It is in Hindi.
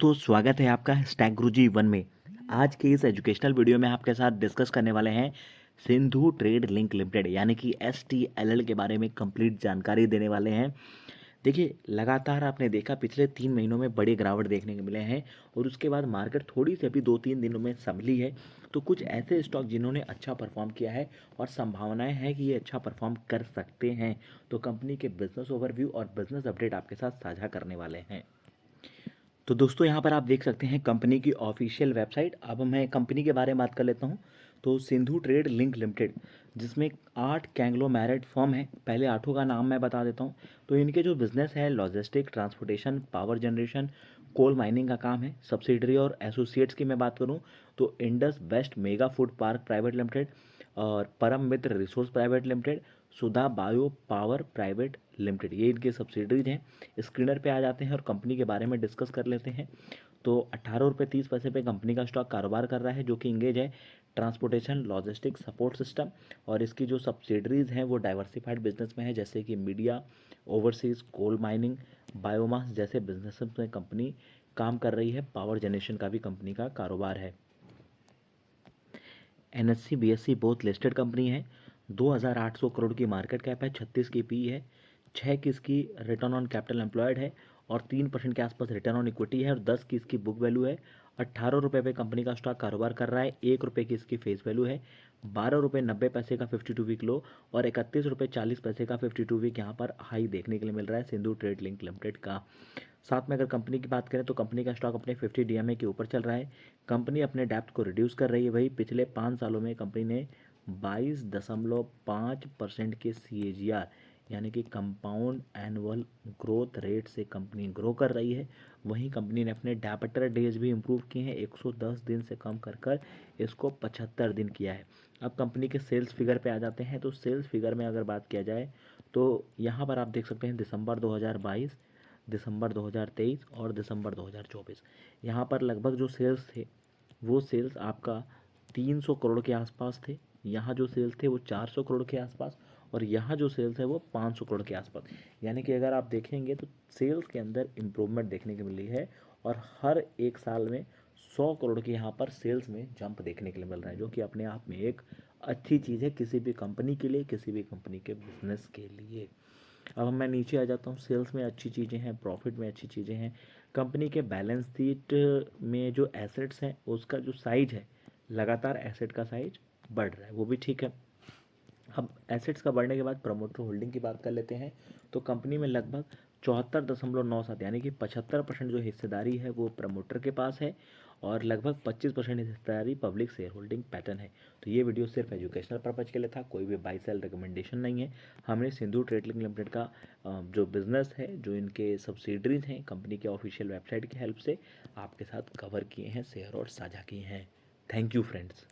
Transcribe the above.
दोस्तों स्वागत है आपका स्टैक गुरुजी वन में। आज के इस एजुकेशनल वीडियो में आपके साथ डिस्कस करने वाले हैं सिंधु ट्रेड लिंक लिमिटेड यानी कि STLL के बारे में कंप्लीट जानकारी देने वाले हैं। देखिए लगातार आपने देखा पिछले 3 महीनों में बड़े गिरावट देखने को मिले हैं और उसके बाद मार्केट थोड़ी सी अभी 2-3 दिनों में संभली है। तो कुछ ऐसे स्टॉक जिन्होंने अच्छा परफॉर्म किया है और संभावनाएं हैं कि ये अच्छा परफॉर्म कर सकते हैं। तो कंपनी के बिजनेस ओवरव्यू और बिजनेस अपडेट आपके साथ साझा करने वाले हैं। तो दोस्तों यहाँ पर आप देख सकते हैं कंपनी की ऑफिशियल वेबसाइट। अब मैं कंपनी के बारे में बात कर लेता हूँ। तो सिंधु ट्रेड लिंक लिमिटेड जिसमें 8 कैंग्लोमेरेट फर्म है। पहले आठों का नाम मैं बता देता हूँ। तो इनके जो बिजनेस है logistic, transportation, power generation, coal mining का काम है। सब्सिडरी और एसोसिएट्स की मैं बात करूँ तो Indus west mega food park private limited और Param Mitra resource private limited, Sudha bio power private limited, ये इनके सब्सिडरीज हैं। स्क्रीनर पे आ जाते हैं और कंपनी के बारे में डिस्कस कर लेते हैं। तो 18 रुपये 30 पैसे पे कंपनी का स्टॉक कारोबार कर रहा है जो कि इंगेज है ट्रांसपोर्टेशन लॉजिस्टिक सपोर्ट सिस्टम। और इसकी जो सब्सिडरीज हैं वो डाइवर्सिफाइड बिजनेस में है जैसे कि media, overseas, coal mining, biomass जैसे बिजनेस में कंपनी काम कर रही है। पावर जनरेशन का भी कंपनी का कारोबार है। NSE BSE both listed company है। 2,800 करोड़ की मार्केट कैप है, 36 की पी है, 6 की इसकी रिटर्न ऑन कैपिटल एम्प्लॉयड है और 3% के आसपास रिटर्न ऑन इक्विटी है और 10 की इसकी बुक वैल्यू है। 18 रुपये पे कंपनी का स्टॉक कारोबार कर रहा है। 1 रुपये की इसकी फेस वैल्यू है। 12 रुपये 90 पैसे का 52 वीक लो और 31 रुपये 40 पैसे का 52 वीक यहाँ पर हाई देखने के लिए मिल रहा है सिंधु ट्रेड लिंक लिमिटेड का। साथ में अगर कंपनी की बात करें तो कंपनी का स्टॉक अपने 50 DMA के ऊपर चल रहा है। कंपनी अपने डेप्थ को रिड्यूस कर रही है। वही पिछले 5 सालों में कंपनी ने 22.5% के CAGR यानी कि कंपाउंड एनुअल ग्रोथ रेट से कंपनी ग्रो कर रही है। वहीं कंपनी ने अपने डेबिटर डेज भी इम्प्रूव किए हैं, 110 दिन से कम कर कर इसको 75 दिन किया है। अब कंपनी के सेल्स फिगर पे आ जाते हैं। तो सेल्स फिगर में अगर बात किया जाए तो यहाँ पर आप देख सकते हैं दिसंबर 2022, दिसंबर 2023 और दिसंबर 2024, यहाँ पर लगभग जो सेल्स थे वो सेल्स आपका 300 करोड़ के आसपास थे। यहाँ जो सेल्स थे वो 400 करोड़ के आसपास और यहाँ जो सेल्स है वो 500 करोड़ के आसपास। यानी कि अगर आप देखेंगे तो सेल्स के अंदर इम्प्रूवमेंट देखने को मिली है और हर एक साल में 100 करोड़ के यहाँ पर सेल्स में जंप देखने के लिए मिल रहा है जो कि अपने आप में एक अच्छी चीज़ है किसी भी कंपनी के लिए, किसी भी कंपनी के बिजनेस के लिए। अब मैं नीचे आ जाता हूँ। सेल्स में अच्छी चीज़ें हैं, प्रॉफिट में अच्छी चीज़ें हैं। कंपनी के बैलेंस शीट में जो एसेट्स हैं उसका जो साइज है, लगातार एसेट का साइज बढ़ रहा है, वो भी ठीक है। अब एसेट्स का बढ़ने के बाद प्रमोटर होल्डिंग की बात कर लेते हैं। तो कंपनी में लगभग 74.97 यानी कि 75% जो हिस्सेदारी है वो प्रमोटर के पास है और लगभग 25% हिस्सेदारी पब्लिक शेयर होल्डिंग पैटर्न है। तो ये वीडियो सिर्फ एजुकेशनल पर्पज के लिए था, कोई भी बाई सेल रिकमेंडेशन नहीं है। हमने सिंधु ट्रेडिंग लिमिटेड का जो बिजनेस है, जो इनके सब्सिडरीज हैं, कंपनी के ऑफिशियल वेबसाइट की हेल्प से आपके साथ कवर किए हैं, शेयर और साझा किए हैं। Thank you friends.